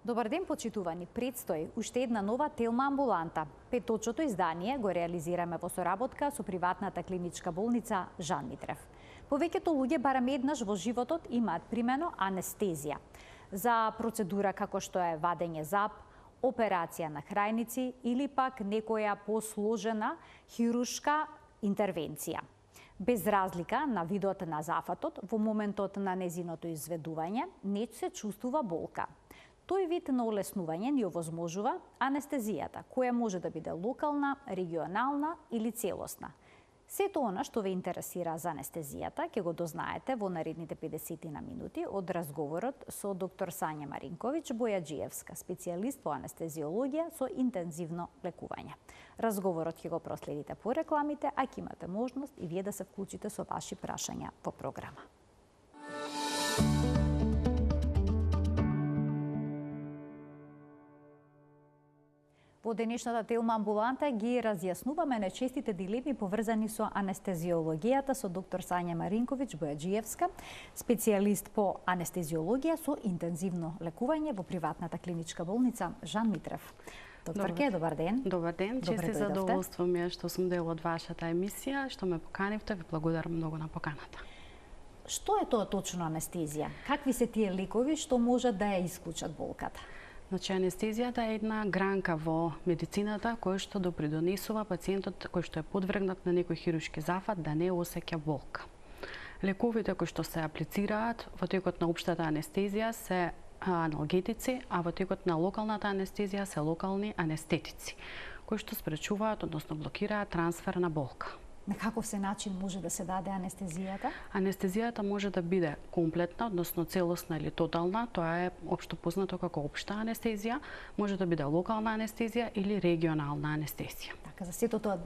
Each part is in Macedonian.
Добар ден, почитувани. Предстои уште една нова телма амбуланта. Петочното издание го реализираме во соработка со приватната клиничка болница Жан Митрев. Повеќето луѓе барем еднаш во животот имаат примено анестезија. За процедура како што е вадење зап, операција на храјници или пак некоја посложена хирушка интервенција. Без разлика на видот на зафатот, во моментот на незиното изведување не се чувствува болка. Тој вид на олеснување ни овозможува анестезијата, која може да биде локална, регионална или целосна. Сето она што ве интересира за анестезијата ќе го дознаете во наредните 50 минути од разговорот со доктор Сања Маринковиќ Бојаджиевска, специјалист по анестезиологија со интензивно лекување. Разговорот ќе го проследите по рекламите, а ќе имате можност и вие да се вклучите со ваши прашања во програма. Во денешната телма амбуланта ги разјаснуваме нечестите дилеми поврзани со анестезиологијата со доктор Сања Маринковиќ Бојаджиевска, специјалист по анестезиологија со интензивно лекување во приватната клиничка болница Жан Митрев. Докторке, добар ден. Добар ден, чести задоволство ми е што сум дел од вашата емисија, што ме поканивте, ви благодарам многу на поканата. Што е тоа точно анестезија? Какви се тие лекови што можат да ја исклучат болката? Значи, анестезијата е една гранка во медицината која што допридонесува пациентот кој што е подвргнат на некој хирушки зафат да не осеќа болка. Лековите кои што се аплицираат во текот на општата анестезија се аналгетици, а во текот на локалната анестезија се локални анестетици, кои што спречуваат, односно блокираат трансфер на болка. На каков се начин може да се даде анестезијата? Анестезијата може да биде комплетна, односно целосна или тотална, тоа е општо познато како општа анестезија, може да биде локална анестезија или регионална анестезија. Така, за сето тоа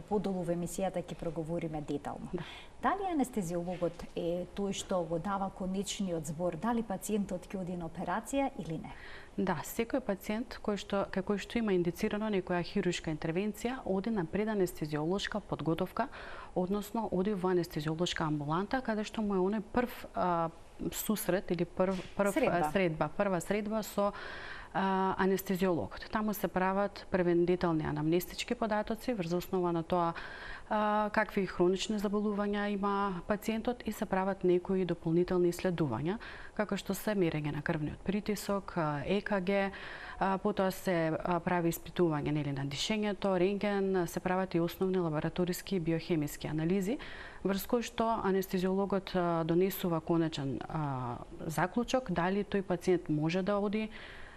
подолу во емисијата ќе проговориме детално. Да. Дали анестезиологот е тој што го дава конечниот збор, дали пациентот ќе оди на операција или не? Да, секој пациент кај кој што има индицирано некоја хирушка интервенција оди на преданестезиолошка подготовка, односно оди во анестезиолошка амбуланта, каде што му е оној прв сусрет или прва средба со анестезиологот. Таму се прават превентителни анамнестички податоци врз основа на тоа какви хронични заболувања има пациентот и се прават некои дополнителни исследувања, како што се мерење на крвниот притисок, ЕКГ, потоа се прави испитување на дишењето, рентген, се прават и основни лабораториски и биохемиски анализи, врз кои што анестезиологот донесува конечен заклучок дали тој пациент може да оди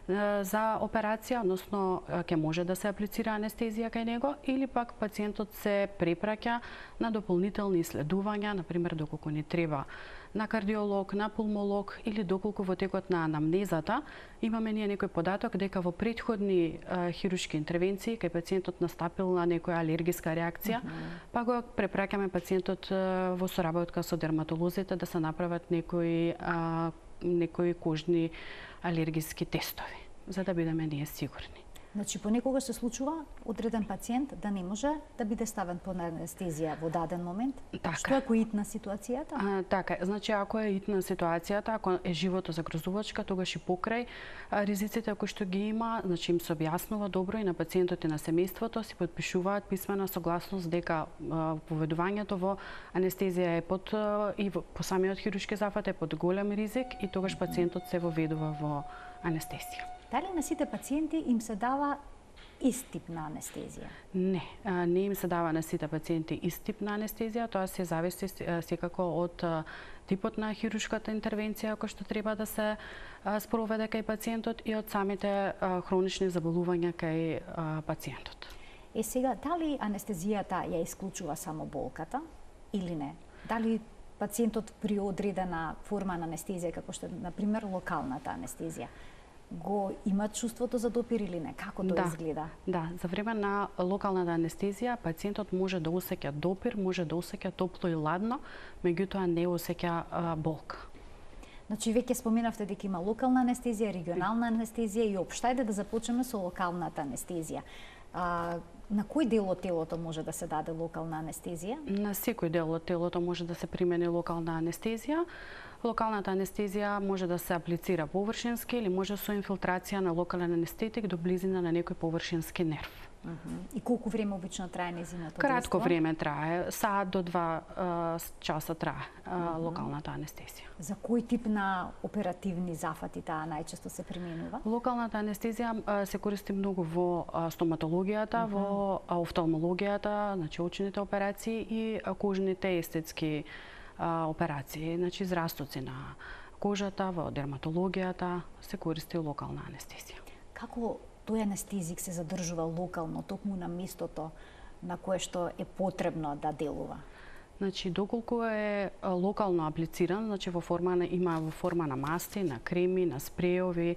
за операција, односно ќе може да се аплицира анестезија кај него, или пак пациентот се препраќа на дополнителни исследувања, например доколку ни треба на кардиолог, на пулмолог или доколку во текот на анамнезата имаме ние некој податок дека во претходни хирушки интервенции кај пациентот настапил на некоја алергиска реакција, па го препраќаме пациентот во соработка со дерматолозите да се направат некои кожни алергиски тестови, за да бидеме ние сигурни. Значи, понекогаш се случува одреден пациент да не може да биде ставен под анестезија во даден момент? Така. Што ако е итна ситуацијата? Така, значи ако е итна ситуацијата, ако е животозагрозувачка, тогаш и покрај ризиците кои што ги има, значи им се објаснува добро и на пациентот и на семејството, си подпишуваат писмена согласност дека поведувањето во анестезија е по самиот хирушки зафат е под голем ризик и тогаш пациентот се воведува во анестезија. Дали на сите пациенти им се дава ист тип на анестезија? Не им се дава на сите пациенти ист тип на анестезија, тоа се зависи секако од типот на хирушката интервенција која што треба да се спроведе кај пациентот и од самите хронични заболувања кај пациентот. Сега, дали анестезијата ја исклучува само болката или не? Дали пациентот при одредена форма на анестезија, како што е, например, локалната анестезија, го има чувството за допир или не? Како тоа изгледа? Да, за време на локалната анестезија пациентот може да осеќа допир, може да осеќа топло и ладно, меѓутоа не осеќа болка. Значи, веќе споменавте дека има локална анестезија, регионална анестезија и општа. Ајде да започнеме со локалната анестезија. На кој дел од телото може да се даде локална анестезија? На секој дел од телото може да се примени локална анестезија. Локалната анестезија може да се аплицира површински или може со инфилтрација на локален анестетик до близина на некој површински нерв. И колку време обично трае нејзиното Кратко време трае, саат до 2 часа трае локалната анестезија. За кој тип на оперативни зафати таа најчесто се применува? Локалната анестезија се користи многу во стоматологијата, во офталмологијата, значи очните операции и кожните естетски операции, значи израстоци на кожата, во дерматологијата се користи локална анестезија. Како тој анестезик се задржува локално, токму на местото на кое што е потребно да делува? Значи, доколку е локално аплициран, значи има во форма на масти, на креми, на спреови,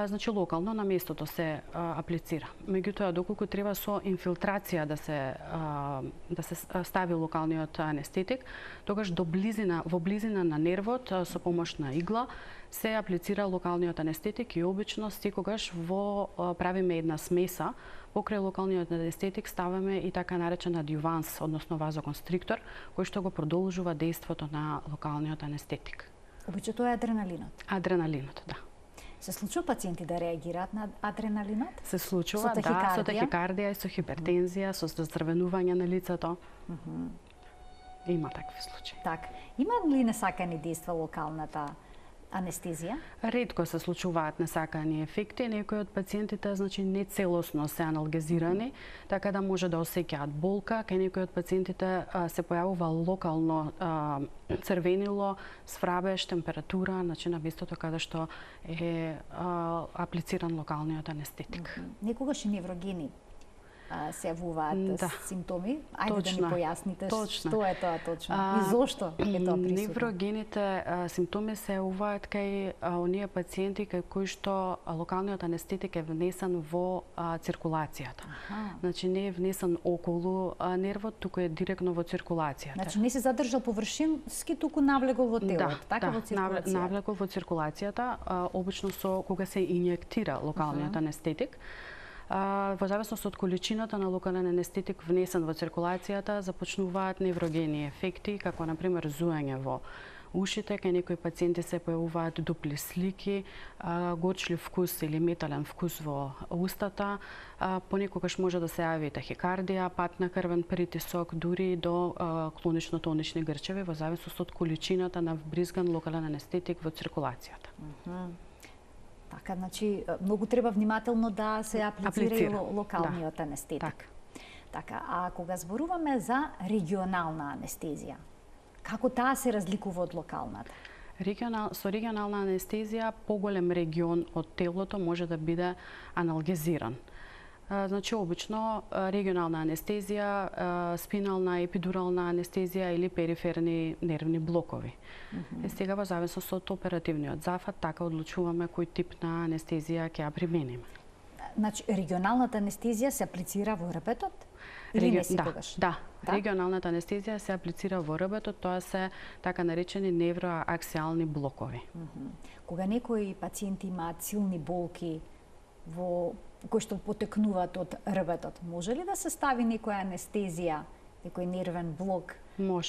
значи локално на местото се аплицира. Меѓутоа, доколку треба со инфилтрација да се стави локалниот анестетик, тогаш во близина на нервот со помош на игла се аплицира локалниот анестетик и обично секогаш правиме една смеса. Покрај локалниот анестетик ставаме и така наречен адјуванс, односно вазоконстриктор, кој што го продолжува дејството на локалниот анестетик. Обично тоа е адреналинот? Адреналинот, да. Се случува пациенти да реагираат на адреналинот? Се случува, со тахикардија и со хипертензија, со зацрвенување на лицето. Има такви случаи. Така. Има ли несакани дејства локалната анестезија? Ретко се случуваат несакани ефекти. Некои од пациентите, значи, не целосно се аналгезирани, така да може да осеќаат болка. Кај некои од пациентите се појавува локално црвенило, сврабеж, температура, значи на местото каде што е аплициран локалниот анестетик. Некогаш и неврогени се јавуваат симптоми. Ајде да ни појасните што е тоа точно и зошто е тоа присутно. Неврогените симптоми се јавуваат кај оние пациенти кај кои што локалниот анестетик е внесен во циркулацијата. Значи не е внесен околу нервот, туку е директно во циркулацијата. Значи не се задржал површински, туку навлегол во телот, така во циркулацијата. Навлегол во циркулацијата, обично кога се инјектира локалниот анестетик. Во зависност од количината на локален анестетик внесен во циркулацијата, започнуваат неврогени ефекти, како например зуење во ушите, кај некои пациенти се појавуваат дупли слики, горчлив вкус или метален вкус во устата, понекогаш може да се јави тахикардија, пат на крвен притисок, дури до клонично-тонични грчеви, во зависност од количината на вбризган локален анестетик во циркулацијата. Така, значи, многу треба внимателно да се аплицира и локалниот анестетик. Така, а кога зборуваме за регионална анестезија, како таа се разликува од локалната? Со регионална анестезија, поголем регион од телото може да биде аналгезиран. Значи, обично регионална анестезија, спинална, епидурална анестезија или периферни нервни блокови. Сега во зависност од оперативниот зафат, така одлучуваме кој тип на анестезија ќе ја примениме. Значи, регионалната анестезија се аплицира во рбетот? Или не секогаш? Да, регионалната анестезија се аплицира во рбетот, тоа се така наречени невроаксијални блокови. Кога некои пациенти имаат силни болки кои што потекнуваат од рбетот, може ли да се стави некоја анестезија, некој нервен блок,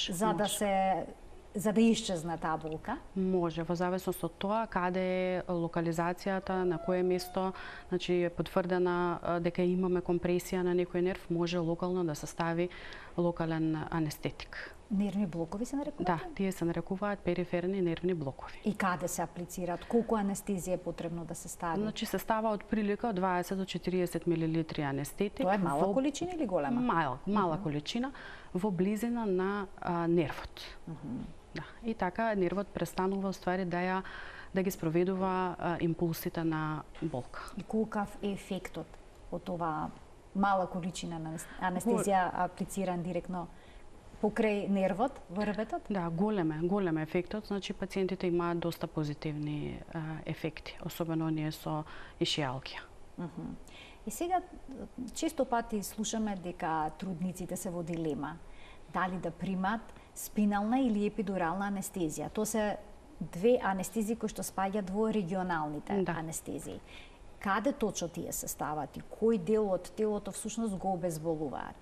за да исчезне таа болка? Може, во зависност од тоа каде е локализацијата, на кое место, значи е потврдена дека имаме компресија на некој нерв, може локално да се стави локален анестетик. Нервни блокови се нарекуваат? Да, тие се нарекуваат периферни нервни блокови. И каде се аплицираат? Колку анестезија е потребно да се стави? Значи се става од прилика од 20 до 40 мл анестетик. Тоа е мала количина или голема? Мала количина во близина на нервот. Да, и така нервот престанува ствари да ги спроведува импулсите на болка. И колкав е ефектот од ова мала количина на анестезија аплициран директно покрај нервот во рбетот? Да, голем ефектот, значи пациентите имаат доста позитивни ефекти, особено оние со ишијалгија. И сега често пати слушаме дека трудниците се во дилема дали да примат спинална или епидурална анестезија. Тоа се две анестезии кои што спаѓаат во регионалните анестезии. Каде точно тие се стават и кој дел од телото всушност го обезболуваат?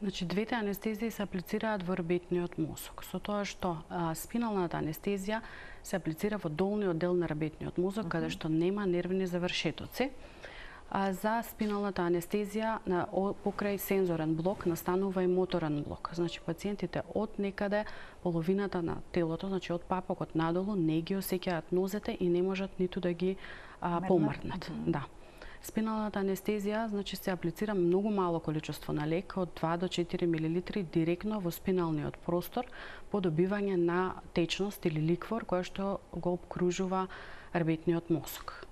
Значи, двете анестезии се аплицираат во ребетниот мозок, со тоа што спиналната анестезија се аплицира во долниот дел на ребетниот мозок, каде што нема нервни завршетоци. За спиналната анестезија покрај сензорен блок настанува и моторен блок. Значи, пациентите од некаде половината на телото, значи од папокот надолу, не ги осеќаат нозете и не можат ниту да ги помртнат. Да. Спиналната анестезија, значи, се аплицира многу мало количество на лек, од 2 до 4 мл директно во спиналниот простор по добивање на течност или ликвор која што го обкружува ребетниот мозок.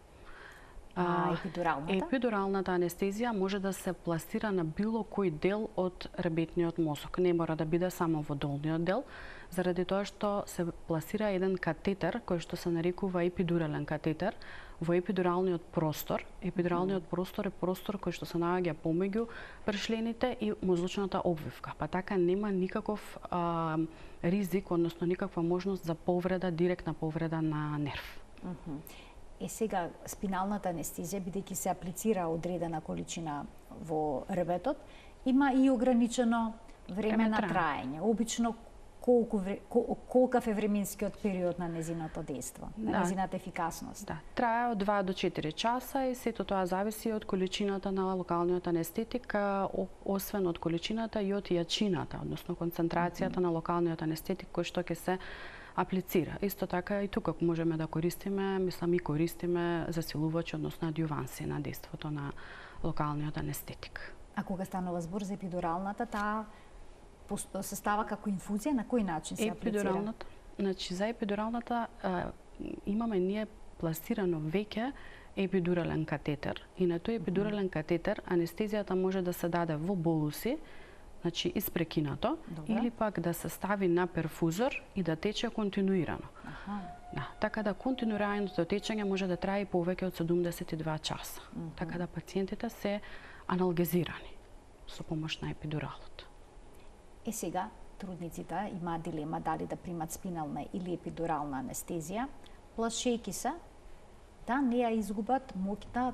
Епидуралната? Епидуралната анестезија може да се пласира на било кој дел од ребетниот мозок. Не мора да биде само во долниот дел, заради тоа што се пласира еден катетер кој што се нарекува епидурален катетер во епидуралниот простор. Епидуралниот простор е простор кој што се наоѓа помеѓу пршлените и мозочната обвивка, па така нема никаков ризик, односно никаква можност за повреда, директна повреда на нерв. Сега, спиналната анестезија, бидејќи се аплицира одредена количина во ребетот, има и ограничено време на траење. Обично, колкав е временскиот период на незиното дејство, на незината ефикасност? Да, трае од 2 до 4 часа и сето тоа зависи од количината на локалниот анестетик, освен од количината и од јачината, односно концентрацијата на локалниот анестетик кој што ќе се аплицира. Исто така и тука можеме да користиме, мислам и користиме засилувачи, односно адјуванси на дејството на локалниот анестетик. А кога станува збор за епидуралната, таа се става како инфузија, на кој начин се аплицира? Значи, за епидуралната имаме ние пласирано веќе епидурален катетер. И на тој епидурален катетер анестезијата може да се даде во болуси, значи испрекинато, или пак да се стави на перфузор и да тече континуирано. Да, така да континуираното течење може да трае повеќе од 72 часа. Така да пациентите се аналгезирани со помош на епидуралот. Сега, трудниците имаат дилема дали да примат спинална или епидурална анестезија, плашејќи се да не ја изгубат моќта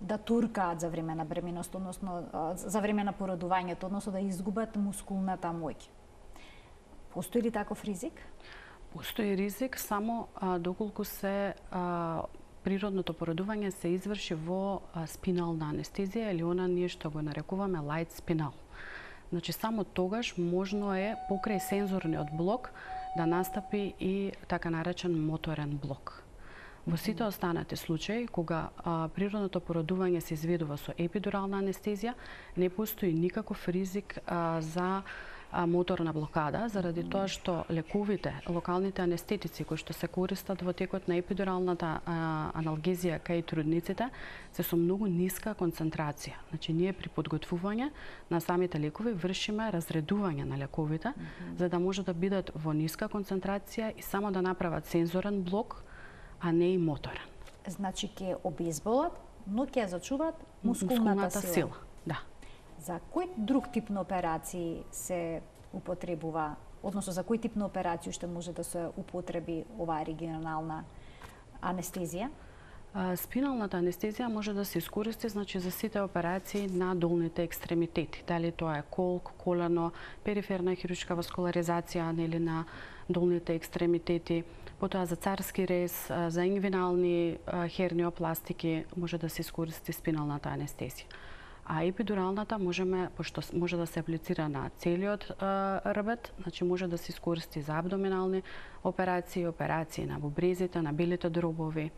да туркаат за време на бременост, односно за време на породувањето, односно да изгубат мускулната моќ. Постои ли таков ризик? Постои ризик само доколку се природното породување се изврши во спинална анестезија или она ние што го нарекуваме light spinal. Значи само тогаш можно е покрај сензорниот блок да настапи и така наречен моторен блок. Во сите останати случаи, кога природното породување се изведува со епидурална анестезија, не постои никаков ризик за моторна блокада, заради тоа што лековите, локалните анестетици кои што се користат во текот на епидуралната аналгезија кај трудниците, се со многу ниска концентрација. Значи, ние при подготвување на самите лекови вршиме разредување на лековите, за да може да бидат во ниска концентрација и само да направат сензорен блок, а не и моторен. Значи, ќе обезболат, но ќе зачуваат мускулната сила. Да. За кој друг тип на операции се употребува, односно за кој тип на операција што може да се употреби оваа регионална анестезија? Спиналната анестезија може да се искористи, значи, за сите операции на долните екстремитети. Дали тоа е колк, колено, периферна хируршка васкуларизација нели на долните екстремитети, потоа за царски рез, за ингвинални херниопластики може да се искористи спиналната анестезија. А епидуралната може да се аплицира на целиот рбет, значи може да се искористи за абдоминални операции, операции на бубрезите, на белите дробови.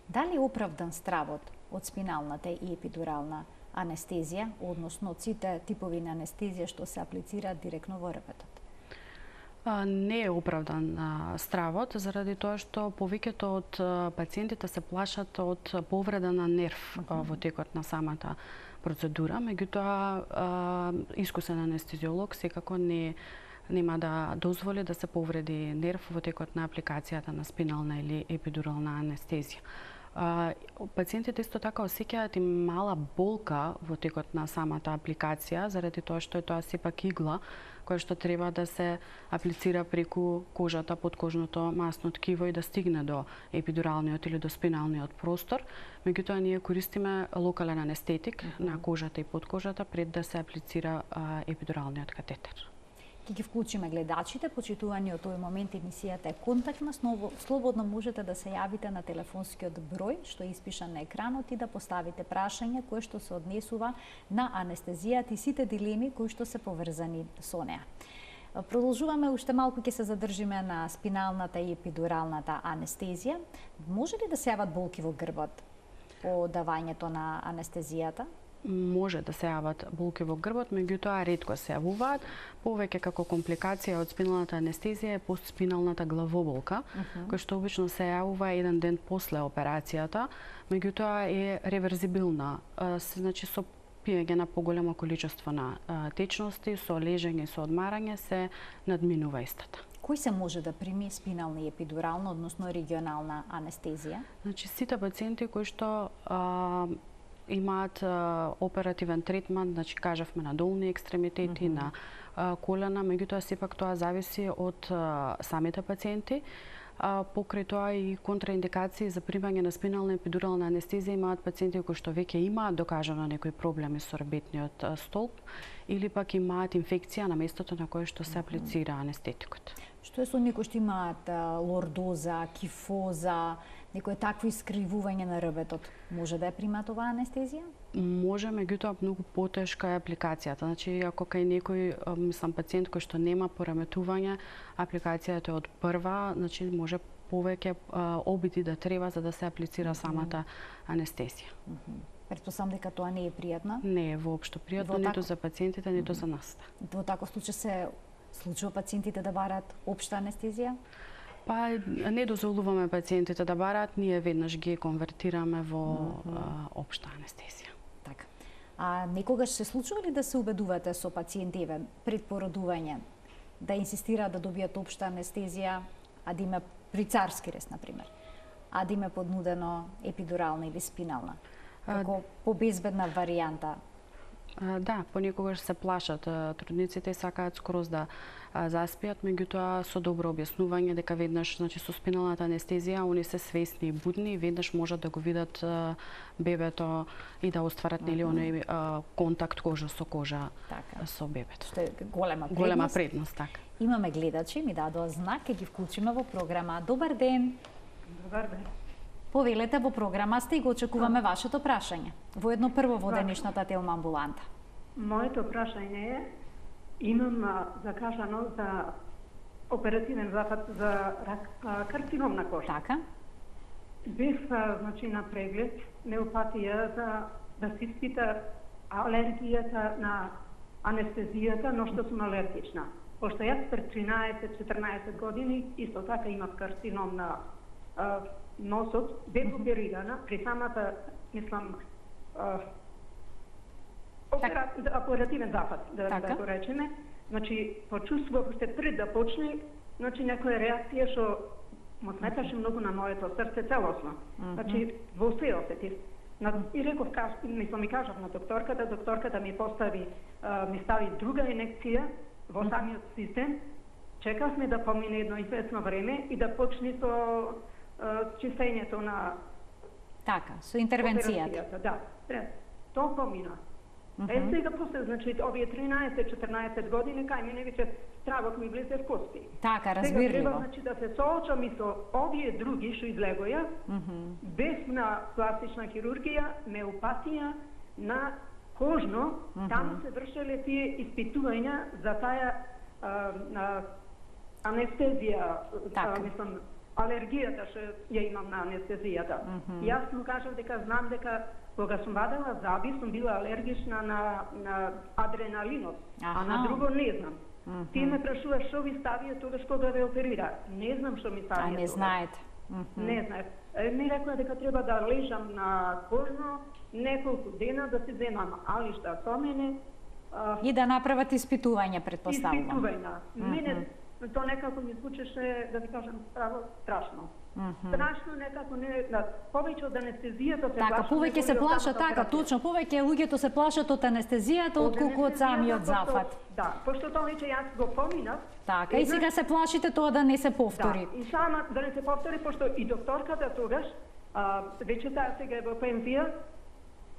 Дали е оправдан стравот од спиналната и епидурална анестезија, односно од сите типови на анестезија што се аплицираат директно во рбетот? Не е оправдан стравот, заради тоа што повеќето од пациентите се плашат од повреда на нерв во текот на самата процедура. Меѓутоа, искусен анестезиолог секако нема да дозволи да се повреди нерв во текот на апликацијата на спинална или епидурална анестезија. Пациентите исто така осеќаат и мала болка во текот на самата апликација, заради тоа што е тоа сепак игла која што треба да се аплицира преку кожата, подкожното масно ткиво и да стигне до епидуралниот или до спиналниот простор. Меѓутоа ние користиме локален анестетик на кожата и подкожата пред да се аплицира епидуралниот катетер. Ќе ги вклучиме гледачите, почитувани од тој момент емисијата е контактна, слободно можете да се јавите на телефонскиот број што е испишан на екранот и да поставите прашање кое што се однесува на анестезијата и сите дилеми кои што се поврзани со неа. Продолжуваме, уште малку ќе се задржиме на спиналната и епидуралната анестезија. Може ли да се јават болки во грбот по давањето на анестезијата? Може да се јават болки во грбот, меѓутоа ретко се јавуваат. Повеќе како компликација од спиналната анестезија е постспиналната главоболка, која што обично се јавува еден ден после операцијата, меѓутоа е реверзибилна. Значи со пиење на поголемо количество на течности, со лежење, со одмарање се надминува истата. Кој се може да прими спинална и епидурална, односно регионална анестезија? Значи сите пациенти кои што имаат оперативен третман, значи кажавме на долни екстремитети, на колена, меѓутоа сепак тоа зависи од самите пациенти. Покрај тоа и контраиндикации за примање на спинална и епидурална анестезија имаат пациенти кои што веќе имаат докажано некои проблеми со ребетниот столб или пак имаат инфекција на местото на кое што се аплицира анестетикот. Што е со некои што имаат лордоза, кифоза, некое такво искривување на ребетот? Може да ја примаат оваа анестезија? Може, меѓутоа многу потешка е апликацијата. Значи, ако кај некој пациент кој што нема пораметување, апликацијата е од прва, значи може повеќе обиди да треба за да се аплицира самата анестезија. Претпоставам дека тоа не е пријатно? Не е воопшто пријатно, ниту за пациентите, ниту за нас. Во таков случај се случува пациентите да бараат општа анестезија? Па не дозволуваме пациентите да бараат, ние веднаш ги конвертираме во општа анестезија. Така. А некогаш се случува ли да се убедувате со пациентиве пред породување да инсистираат да добијат општа анестезија, а да има при царски рез, например, а да има поднудено епидурална или спинална, како побезбедна варијанта? Да, понекогаш се плашат трудниците и сакаат скроз да заспијат, меѓутоа со добро објаснување дека веднаш, значи со спиналната анестезија, они се свесни и будни и веднаш можат да го видат бебето и да остварат нели оној контакт кожа со кожа со бебето. Што е голема предност. Голема предност, така. Имаме гледачи, ми дадоа знак, ќе ги вклучиме во програма. Добар ден. Добар ден. Повелете, во програма сте и го очекуваме вашето прашање. Воедно прво во денешната телма амбуланта. Моето прашање е, имам закажано за оперативен запад за карцином на кожа. Така. Бев значи на преглед, неопатија за да се испита алергијата на анестезијата, но што сум алергична. Пошто јас пред 13-14 години исто така имав карцином на носот, бев оперирана при самата, мислам, оперативен запад, да го речеме. Значи, почувствував уште пред да почне, значи некоја реакција што му сметаше многу на моето срце целосно. Значи, во се осетив. И реков, мислам и кажав на докторката ми постави, ми стави друга инекција во самиот систем. Чекавме да помине едно известно време и да почне со чистењето на така, со интервенцијата. Да, тоа помина. Сега после, значи, овие 13-14 години, кај мене веќе стравот ми влезе в кости. Така, разбирливо. Сега треба, значи, да се соочам и со овие други што излегоја, без на пластична хирургија, неопатија, на кожно, таму се вршеле тие испитувања за таа анестезија, мислам, алергијата што ја имам на анестезијата. Јас му кажав дека знам дека кога сум вадела заби, сум била алергична на адреналинот, а на друго не знам. Ти ме прашуваш што ви ставија тогаш кога ве оперира. Не знам што ми ставија. А не знаете. Не знаев. Ми рекла дека треба да лежам на кожно неколку дена да се земам алишта со мене. И да направат испитување, предпоставувам. Испитувања. Мене тоа некако ми звучеше, да ви кажам, право страшно. Страшно некако не повеќе од анестезијата се Така, повеќе се плашат, така, точно, повеќе луѓето се плашат од анестезијата отколку од самиот зафат. Да, пошто тоа веќе јас го поминав. Така, и сега се плашите тоа да не се повтори. Да, и сама да не се повтори, пошто и докторката тогаш, веќе таа сега е во пензија,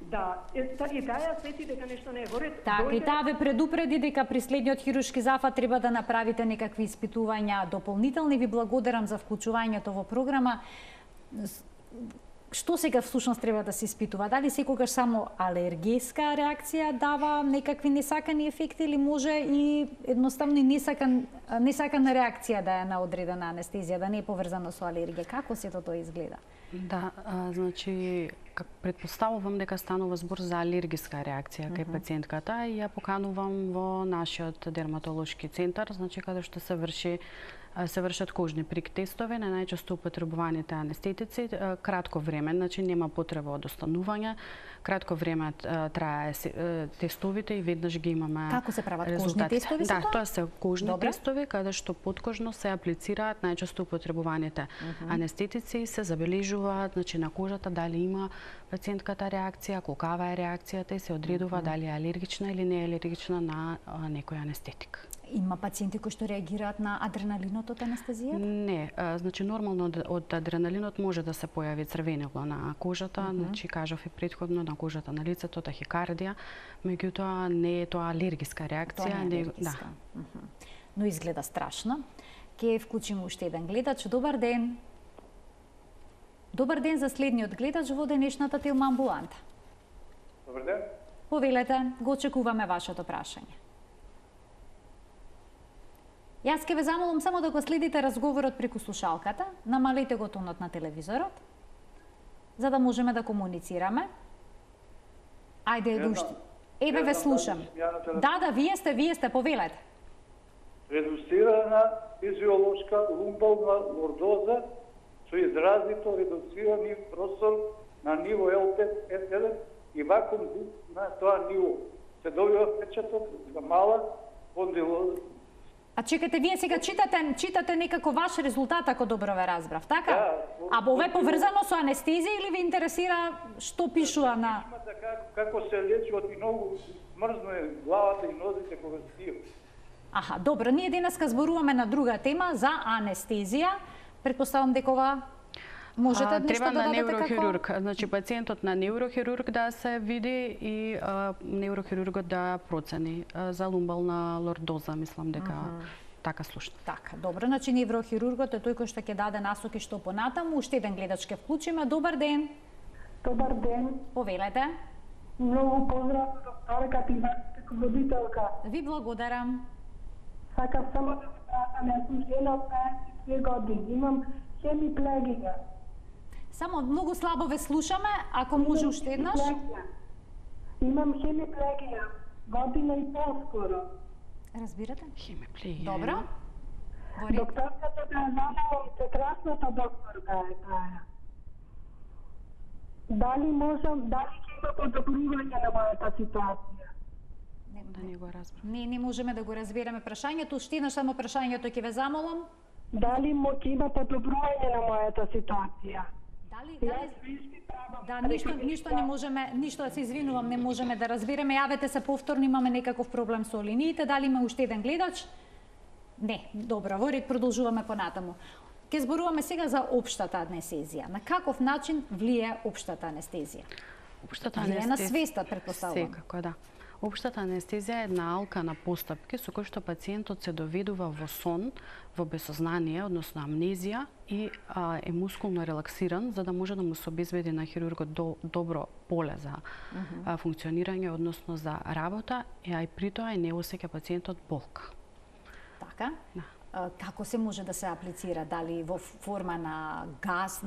да, и таа свети дека нешто не е во ред. Така, и таа ве предупреди дека при следниот хируршки зафат треба да направите некакви испитувања дополнителни. Ви благодарам за вклучувањето во програма. Што сега всушност треба да се испитува? Дали секогаш само алергиска реакција дава некакви несакани ефекти или може и едноставно несакана реакција да е на одредена анестезија, да не е поврзана со алергија? Како се тоа изгледа? Да, значи претпоставувам дека станува збор за алергиска реакција кај пациентката и ја поканувам во нашиот дерматолошки центар, значи каде што се вршат кожни прик тестове на најчесто употребуваните анестетици, кратко време, значи нема потреба од останување, кратко време трае тестовите и веднаш ги имаме. Како се прават резултатите. Кожни тестови? Да, тоа се кожни тестови каде што подкожно се аплицираат најчесто употребуваните анестетици и се забележуваат, значи на кожата дали има пациентката реакција, колкава е реакцијата и се одредува дали е алергична или не е алергична на некој анестетик. Има пациенти кои што реагираат на адреналинот од анестезија? Не, значи нормално од адреналинот може да се појави црвенило на кожата, значи кажав и претходно на кожата на лицето, тахикардија, меѓутоа не е тоа алергиска реакција, тоа не е алергиска. Да. Но изгледа страшно. Ке вклучиме уште еден гледач. Добар ден. Добар ден за следниот гледач во денешната Телма амбуланта. Добар ден. Повелете, го очекуваме вашето прашање. Јас ке ве замолам само да го следите разговорот преку слушалката, намалете го тонот на телевизорот, за да можеме да комуницираме. Ајде, уште. Еве ве слушам. Да, вие сте, повелете. Редуцирана физиолошка лумбална лордоза со изразито редуцирани простор на ниво L5-F1 и вакуум на тоа ниво. Се добива впечаток за мала спондилоза. А чекате, вие сега читате некако ваш резултат, ако добро ве разбрав, така? Да. А ова е поврзано со анестезија или ви интересира што пишува на... Како се лечи од многу мрзно е главата и нозите кога стију. Аха, добро, ние денеска зборуваме на друга тема за анестезија. Предпоставам дека ова можете нешто треба да на дадете неврохирург, како... значи пациентот на неврохирург да се види и неврохирургот да процени за лумбална лордоза, мислам дека така слушна. Така, добро, значи неврохирургот е тој кој што ќе даде насоки што понатаму. Уште еден гледач ќе вклучиме. Добар ден. Добар ден. Повелете. Многу поздрав, докторката и вашата водителка. Ви благодарам. Сакам само да се прашам, јас сум жена од 52 години, имам хемиплегија. Само многу слабо ве слушаме, ако може уште еднаш. Имам хемиплегија, година и пол скоро. Разбирате? Хемиплегија. Добро. Докторката да ја замолам, прекрасната докторка е таа. Дали ќе има подобрување на мојата ситуација? Да не го разбрам. Не можеме да го разбереме прашањето. Уште еднаш само прашањето ќе ве замолам. Дали ќе има подобрување на мојата ситуација? Да, ништо не можеме, ништо се извинувам, не можеме да разбереме. Јавете се повторно, имаме некаков проблем со линиите. Дали има уште еден гледач? Не, добро, во ред, продолжуваме понатаму. Ке зборуваме сега за општата анестезија. На каков начин влие општата анестезија? Општата анестезија на свеста, претпоставувам. Секако, да. Општата анестезија е една алка на постапки со кој што пациентот се доведува во сон, во безсознание, односно амнезија и е мускулно релаксиран за да може да му се обезбеди на хирургот добро поле за функционирање, односно за работа, а и при тоа не осеќа пациентот болка. Така? Да. Како се може да се аплицира? Дали во форма на газ,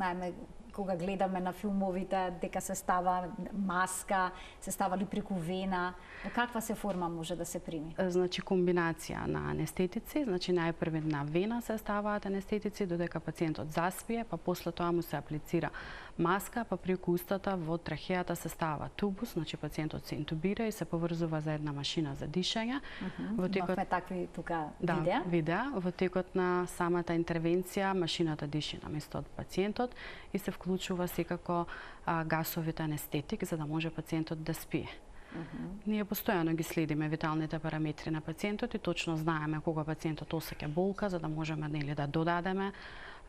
кога гледаме на филмовите дека се става маска, се става ли преку вена, во каква се форма може да се прими? Значи комбинација на анестетици, значи најпрво на вена се ставаат анестетици додека пациентот заспие, па после тоа му се аплицира маска, па преку устата во трахеата се става тубус, значи пациентот се интубира и се поврзува за една машина за дишање. Во текот имавме такви тука видеа. Видеа, во текот на самата интервенција машината диши на место од пациентот и се вклучува секако гасовите анестетик за да може пациентот да спие. Ние постојано ги следиме виталните параметри на пациентот и точно знаеме кога пациентот осеќа болка за да можеме да додадеме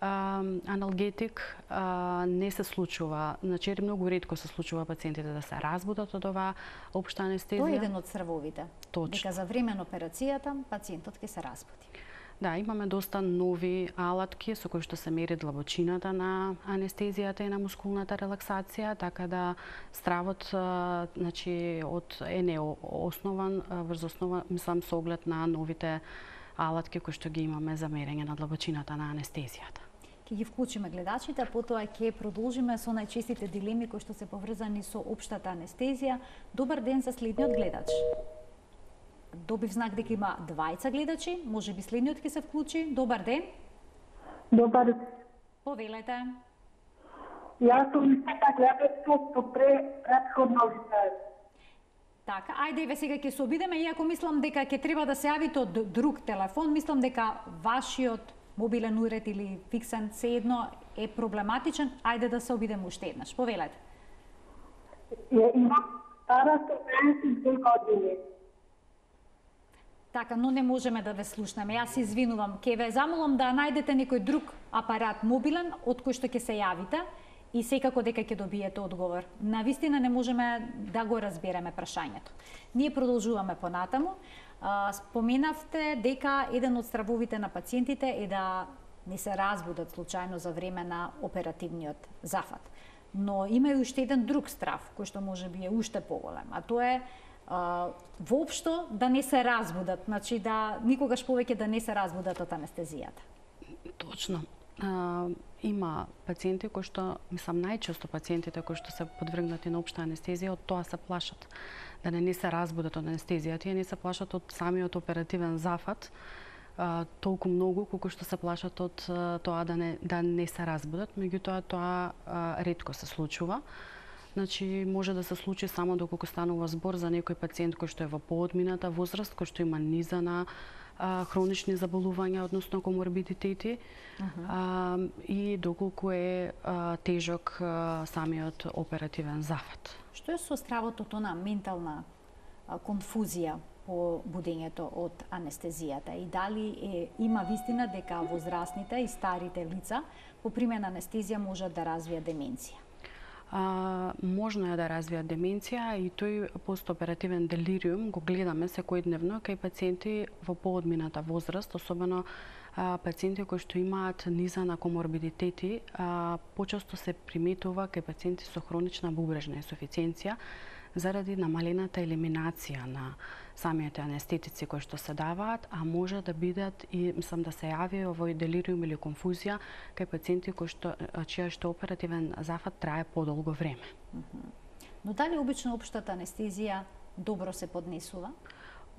аналгетик. Не се случува, значи многу ретко се случува пациентите да се разбудат од оваа општа анестезија. Тоа е еден од стравовите. Точно. Дека за време на операцијата пациентот ќе се разбуди. Да, имаме доста нови алатки со кои што се мери длабочината на анестезијата и на мускулната релаксација, така да стравот значи не основан врз основа, мислам, со оглед на новите алатки кои што ги имаме за мерење на длабочината на анестезијата. Ќе ги вклучиме гледачите, а потоа ќе продолжиме со најчестите дилеми кои што се поврзани со општата анестезија. Добар ден за следниот гледач. Добив знак дека има двајца гледачи, може би следниот ќе се вклучи. Добар ден. Добар. Повелете. Јас сум истата гледачка што претходно видео. Така, ајде еве сега ќе се обидеме, иако мислам дека ќе треба да се јавите од друг телефон, мислам дека вашиот мобилен уред или фиксен седно е проблематичен, ајде да се обидеме уште еднаш. Повелете. Имам стара 152 години. Така, но не можеме да ве слушнеме. Јас се извинувам. Ќе ве замолам да најдете некој друг апарат мобилен од кој што ќе се јавите и секако дека ќе добиете одговор. Навистина не можеме да го разбереме прашањето. Ние продолжуваме понатаму. Споменавте дека еден од стравовите на пациентите е да не се разбудат случајно за време на оперативниот зафат. Но има и уште еден друг страв, кој што можеби е уште поголем, а тоа е воопшто да не се разбудат, значи да никогаш повеќе да не се разбудат од анестезијата. Точно. Има пациенти кои што, мислам, најчесто пациентите кои што се подвргнати на општа анестезија од тоа се плашат, да не се разбудат од анестезијата, тие не се плашат од самиот оперативен зафат толку многу колку што се плашат од тоа да не се разбудат, меѓутоа тоа ретко се случува. Значи, може да се случи само доколку станува збор за некој пациент кој што е во поодмината возраст, кој што има низа на хронични заболувања, односно коморбидитети, и доколку е тежок самиот оперативен зафат. Што е со стравото на ментална конфузија по будењето од анестезијата и дали има вистина дека возрастните и старите лица по примена анестезија можат да развијат деменција? Можно е да развијат деменција и тој постоперативен делириум го гледаме секојдневно кај пациенти во поодмината возраст, особено пациенти кои што имаат низа на коморбидитети, почесто се приметува кај пациенти со хронична бубрежна инсуфициенција заради намалената елиминација на самите анестетици кои што се даваат, а може да бидат и, мислам, да се јави овој делириум или конфузија кај пациенти кои што чијаш оперативен зафат трае подолго време. Но дали обично општата анестезија добро се поднесува?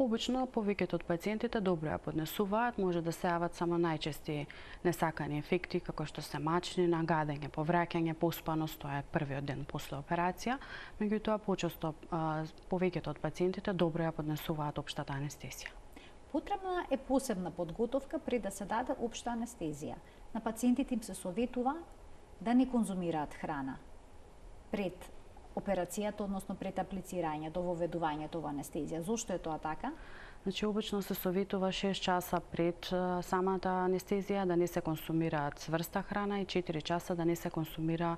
Обично повеќето од пациентите добро ја поднесуваат, може да се јават само најчести несакани ефекти како што се мачни, нагадење, повраќање, поспаност, тоа е првиот ден после операција, меѓутоа почесто повеќето од пациентите добро ја поднесуваат општата анестезија. Потребна е посебна подготовка пред да се даде општа анестезија. На пациентите им се советува да не конзумираат храна пред операцијата, односно пред аплицирање, до воведувањето во анестезија. Зошто е тоа така? Значи, обично се советува 6 часа пред самата анестезија да не се консумираат цврста храна и 4 часа да не се консумира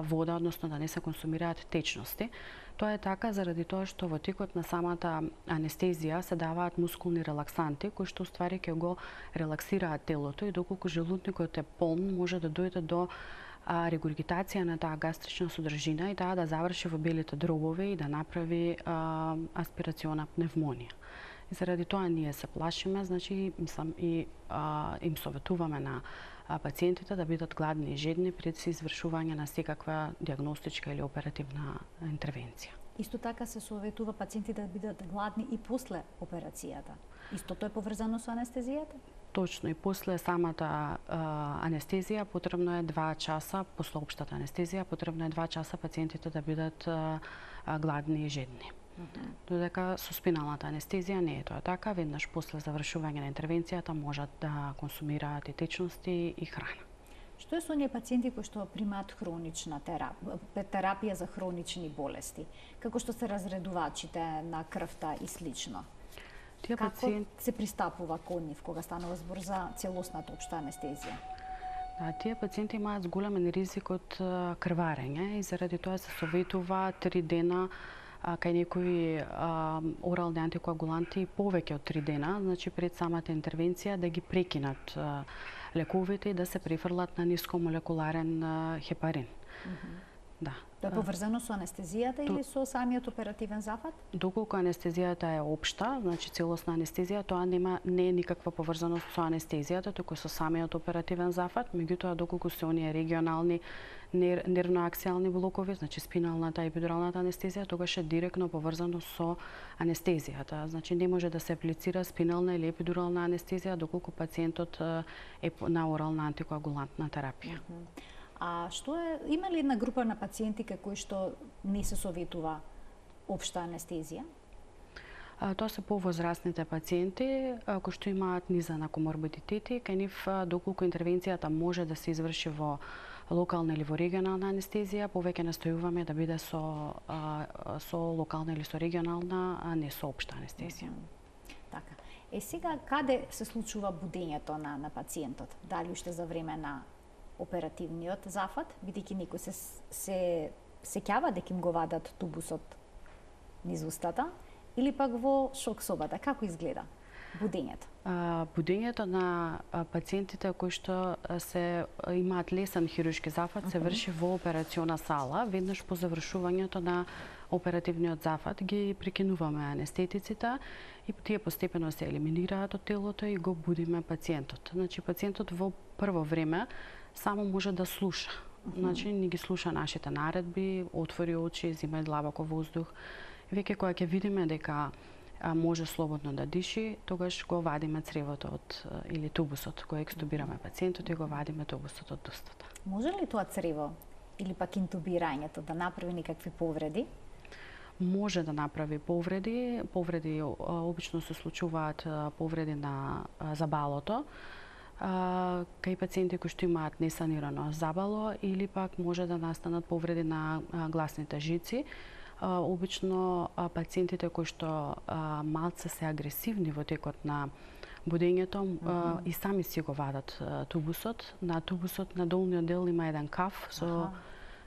вода, односно да не се консумираат течности. Тоа е така заради тоа што во текот на самата анестезија се даваат мускулни релаксанти кои што уствари ќе го релаксираат телото и доколку желудникот е полн може да дојде до регургитација на таа гастрична содржина и таа да заврши во белите дробови и да направи аспирациона пневмонија. И заради тоа ние се плашиме, значи, мислам, и им советуваме на пациентите да бидат гладни и жедни пред извршување на секаква дијагностичка или оперативна интервенција. Исто така се советува пациентите да бидат гладни и после операцијата. Истото е поврзано со анестезијата? Точно, и после самата анестезија потребно е 2 часа, после општата анестезија, потребно е 2 часа пациентите да бидат гладни и жедни. Додека со спиналната анестезија не е тоа така, веднаш после завршување на интервенцијата можат да консумираат и течности и храна. Што е со оние пациенти кои што примаат хронична терапија за хронични болести, како што се разредувачите на крвта и слично? Како се пристапува кон нив кога станува збор за целосната општа анестезија? Да, тие пациенти имаат зголемен ризик од крварење и заради тоа се советува 3 дена кај некои орални антикоагуланти повеќе од 3 дена, значи пред самата интервенција да ги прекинат лековите и да се префрлат на нискомолекуларен хепарин. Да. Тоа е поврзано со анестезијата или со самиот оперативен зафат? Доколку анестезијата е општа, значи целосна анестезија, тоа не е никаква поврзаност со анестезијата, туку со самиот оперативен зафат, меѓутоа доколку се оние регионални нервно-аксијални блокови, значи спиналната и епидуралната анестезија, тогаш е директно поврзано со анестезијата. Значи не може да се аплицира спинална или епидурална анестезија доколку пациентот е на орална антикоагулантна терапија. А што е, има ли една група на пациенти кај кои што не се советува општа анестезија? Тоа се повозрастните пациенти кои што имаат низа на коморбидитети, кај нив доколку интервенцијата може да се изврши во локална или во регионална анестезија, повеќе настојуваме да биде со локална или со регионална, а не со општа анестезија. Така. Сега каде се случува будењето на пациентот? Дали уште за време на оперативниот зафат, бидејќи некој се сеќава дека им го вадат тубусот низ устата, или пак во шок собата? Како изгледа будењето? Будењето на пациентите кои што имаат лесен хируршки зафат се врши во операциона сала, веднаш по завршувањето на оперативниот зафат ги прекинуваме анестетиците и тие постепено се елиминираат од телото и го будиме пациентот. Значи пациентот во прво време само може да слуша. Значи не ги слуша нашите наредби, отвори очи, зема длабоко воздух. Веќе кога ќе видиме дека може слободно да диши, тогаш го вадиме цревото или тубусот, го екстубираме пациентот и го вадиме тубусот од устата. Може ли тоа црево или пак интубирањето да направи некакви повреди? Може да направи повреди. Повреди обично се случуваат повреди на забалото, кај пациенти кои што имаат несанирано забало или пак може да настанат повреди на гласните жици. Обично пациентите кои што малце се агресивни во текот на будењето и сами си го вадат тубусот. На тубусот на долниот дел има еден каф со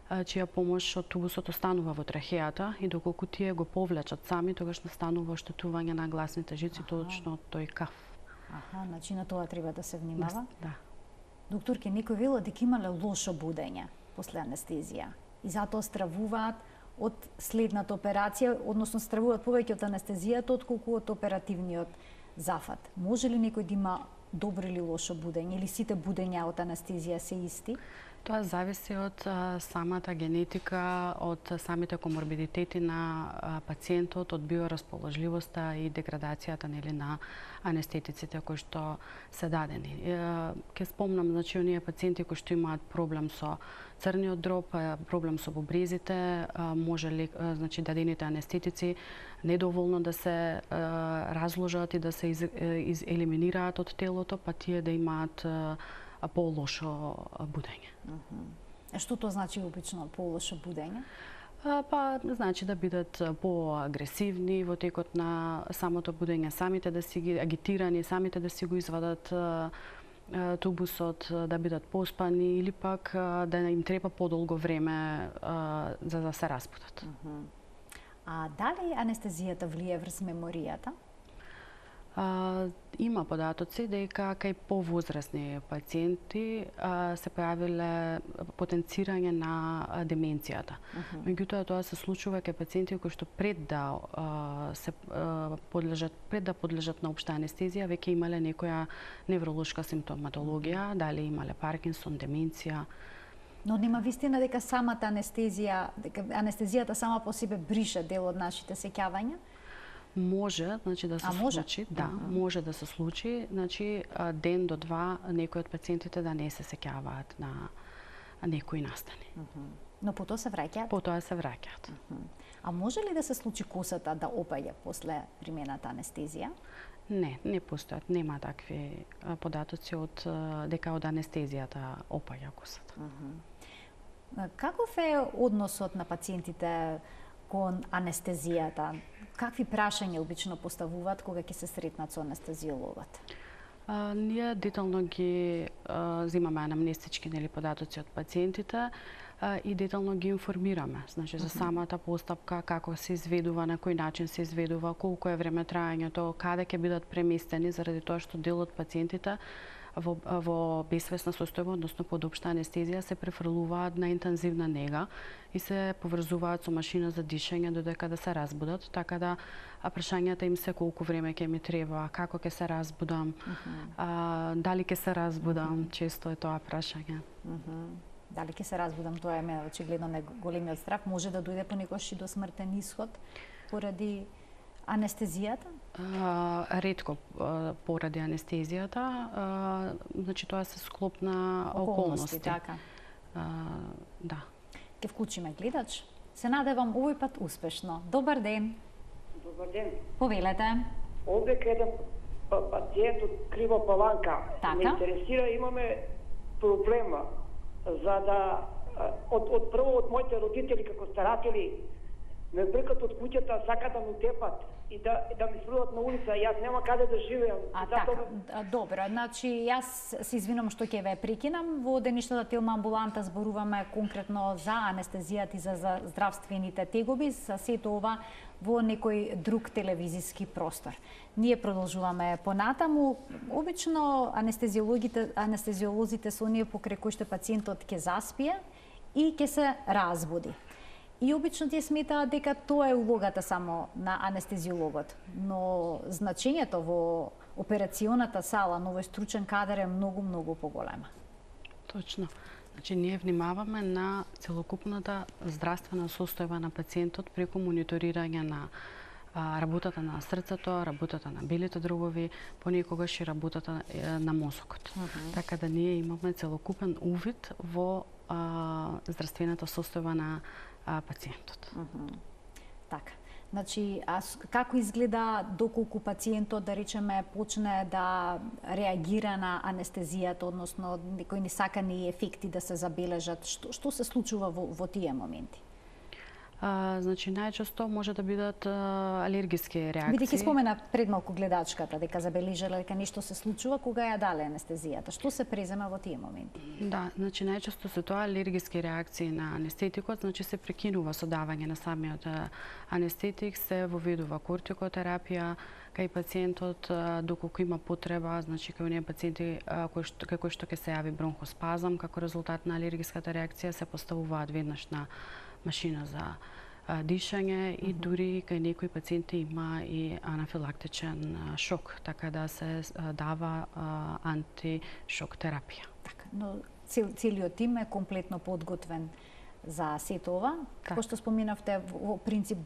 чија помош од тубусот останува во трахеата и доколку тие го повлечат сами, тогаш настанува оштетување на гласните жици точно од тој каф. Значи на тоа треба да се внимава? Да. Докторке, некој вело дека имале лошо будење после анестезија и затоа стравуваат од следната операција, односно стравуваат повеќе од анестезијата отколку од оперативниот зафат. Може ли некој да има добро или лошо будење или сите будења од анестезија се исти? Тоа зависи од самата генетика, од самите коморбидитети на пациентот, од биорасположливоста и деградацијата на анестетиците кои што се дадени. Ке спомнам, значи, оние пациенти кои што имаат проблем со црниот дроб, проблем со бубрезите, може ли, значи, дадените анестетици недоволно да се разложат и да се елиминираат од телото, па тие да имаат по-лошо будење. Што тоа значи обично по-лошо будење? Па значи да бидат по-агресивни во текот на самото будење, самите да си ги агитирани, самите да си го извадат тубусот, да бидат поспани или пак да им треба подолго време за да се распутат. А дали анестезијата влие врз меморијата? Има податоци дека кај повозрасни пациенти се појавиле потенцирање на деменцијата. Меѓутоа тоа се случува кај пациенти кои што пред да подлежат на општа анестезија веќе имале некоја невролошка симптоматологија, дали имале Паркинсон, деменција. Но нема вистина дека самата анестезија, дека анестезијата сама по себе брише дел од нашите сеќавања? Може, значи да се случи, да, може да се случи, значи ден до два некои од пациентите да не се сеќаваат на некои настани. Но потоа се враќаат? Потоа се враќаат. А може ли да се случи косата да опаѓа после примената анестезија? Не постојат, нема такви податоци од дека од анестезијата опаѓа косата. Каков е односот на пациентите кон анестезијата? Какви прашања обично поставуваат кога ќе се сретнат со анестезиологот? Ние детално ги земаме анамнестички податоци од пациентите и детално ги информираме, значи за самата постапка, како се изведува, на кој начин се изведува, колку е време траењето, каде ќе бидат преместени, заради тоа што дел од пациентите во бесвесна состојба, односно под општа анестезија, се префрлуваат на интензивна нега и се поврзуваат со машина за дишење додека да се разбудат, така да прашањата им се колку време ќе ми треба, како ќе се разбудам, дали ќе се разбудам, често е тоа прашање. Дали ќе се разбудам, тоа е очигледно големиот страв, може да дојде понекогаш и до смртен исход поради анестезијата? Ретко поради анестезијата, значи тоа се склоп на околности. Така. Да. Ке вклучиме гледач. Се надевам овој пат успешно. Добар ден. Добар ден. Повелете. Овде каде пациент од Крива Паланка ме интересира, имаме проблема за да од прво од моите родители како старатели ме бркат од куќата, сакат да ми тепат и да ми сврдат на улица, јас нема каде да живеам. Така, добро, значи јас се извинувам што ќе ве прекинам. Во денешната Телма амбуланта зборуваме конкретно за анестезијата и за здравствените тегоби, за сето ова во некој друг телевизиски простор. Ние продолжуваме понатаму. Обично анестезиолозите се оние покрај кои што пациентот ќе заспие и ќе се разбуди. И обично тие сметаат дека тоа е улогата само на анестезиологот, но значењето во операционата сала на овој стручен кадар е многу поголема. Точно. Значи ние внимаваме на целокупната здравствена состојба на пациентот преку мониторирање на работата на срцето, работата на белите дробови, понекогаш и работата на мозокот. Така да ние имаме целокупен увид во здравствената состојба на пациентот. Така. Значи, како изгледа доколку пациентот, да речеме, почне да реагира на анестезијата, односно некои несакани ефекти да се забележат? Што се случува во тие моменти? Значи најчесто може да бидат алергиски реакции. Бидејќи спомена пред малку гледачката дека забележала дека нешто се случува кога ја дале анестезијата. Што се презема во тие моменти? Да, значи најчесто се тоа алергиски реакции на анестетикот, значи се прекинува со давање на самиот анестетик, се воведува кортикотерапија кај пациентот доколку има потреба, значи кај оние пациенти кај кои што ќе се јави бронхоспазам како резултат на алергиската реакција, се поставуваат веднаш на машина за дишање и дури кај некои пациенти има и анафилактичен шок, така да се дава антишок терапија. Така, но целиот тим е комплетно подготвен за сето ова. Како што споменавте, во принцип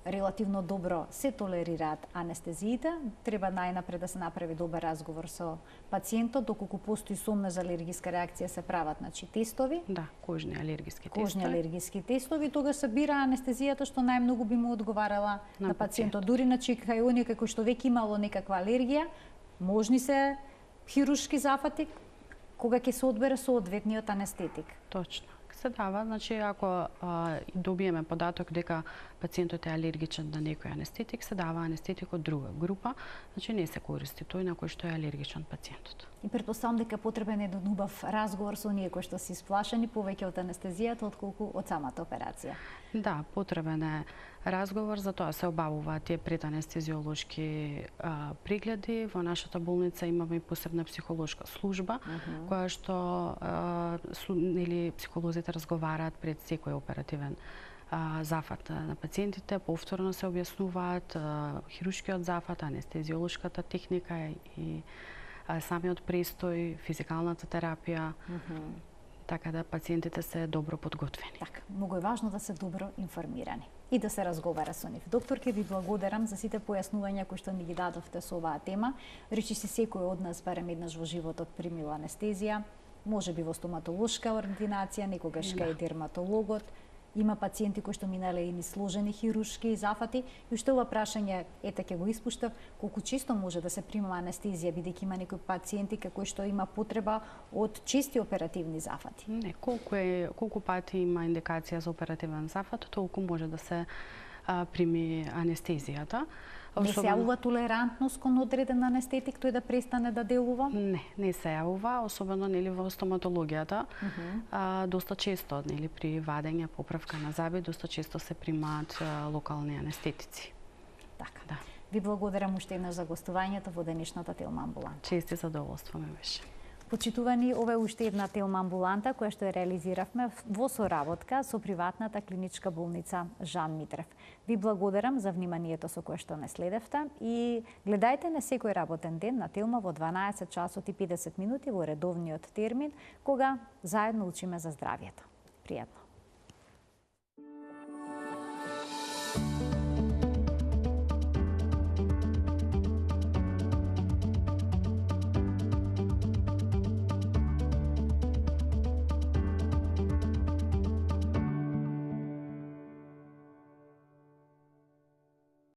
релативно добро се толерираат анестезиите. Треба најнапред да се направи добар разговор со пациентот, доколку постои сомна за алергиска реакција се прават, значи тестови. Да, кожни алергиски тестови. Кожни алергиски тестови, тога се бира анестезијата што најмногу би му одговарала на пациентот. Дури кај оние кои што веќе имало некаква алергија, можни се хируршки зафати кога ќе се одбере соодветниот анестетик. Точно. Се дава, значи ако добиеме податок дека пациентот е алергичен на некој анестетик, се дава анестетик од друга група, значи не се користи тој на кој што е алергичен пациентот. И претпоставам дека потребен еден убав разговор со оние кои што се исплашени повеќе од анестезијата отколку од самата операција. Да, потребен е разговор, за тоа се обавуваат тие преданестезиолошки прегледи. Во нашата болница имаме и посебна психолошка служба, која што психолозите разговараат пред секој оперативен зафат на пациентите, повторно се објаснуваат хируршкиот зафат, анестезиолошката техника и самиот престој, физикалната терапија, така да пациентите се добро подготвени. Така, многу е важно да се добро информирани и да се разговара со нив. Докторке, ви благодарам за сите појаснувања кои што ни ги дадовте со оваа тема. Речи се секој од нас барем еднаш во животот примил анестезија, можеби во стоматолошка ординација, некогаш кај дерматологот. Има пациенти кои што минале и ни сложени хируршки зафати, и уште ова прашање ќе го испуштав, колку често може да се примама анестезија, бидејќи има некои пациенти кои што има потреба од чести оперативни зафати. Не, колку пати има индикација за оперативен зафат, толку може да се прими анестезијата. Не се јавува толерантност кон одреден анестетик тој да престане да делува? Не се јавува, особено во стоматологијата. Доста често при вадење, поправка на заби, доста често се примаат локални анестетици. Така. Да. Ви благодарам уште еднаш за гостувањето во денешната Телма амбуланта. Чести задоволство ми беше. Почитувани, ова е уште една Телма амбуланта која што ја реализиравме во соработка со приватната клиничка болница Жан Митрев. Ви благодарам за вниманието со кое што не следевте и гледајте на секој работен ден на Телма во 12 часот и 50 минути во редовниот термин, кога заедно учиме за здравјето. Пријатно.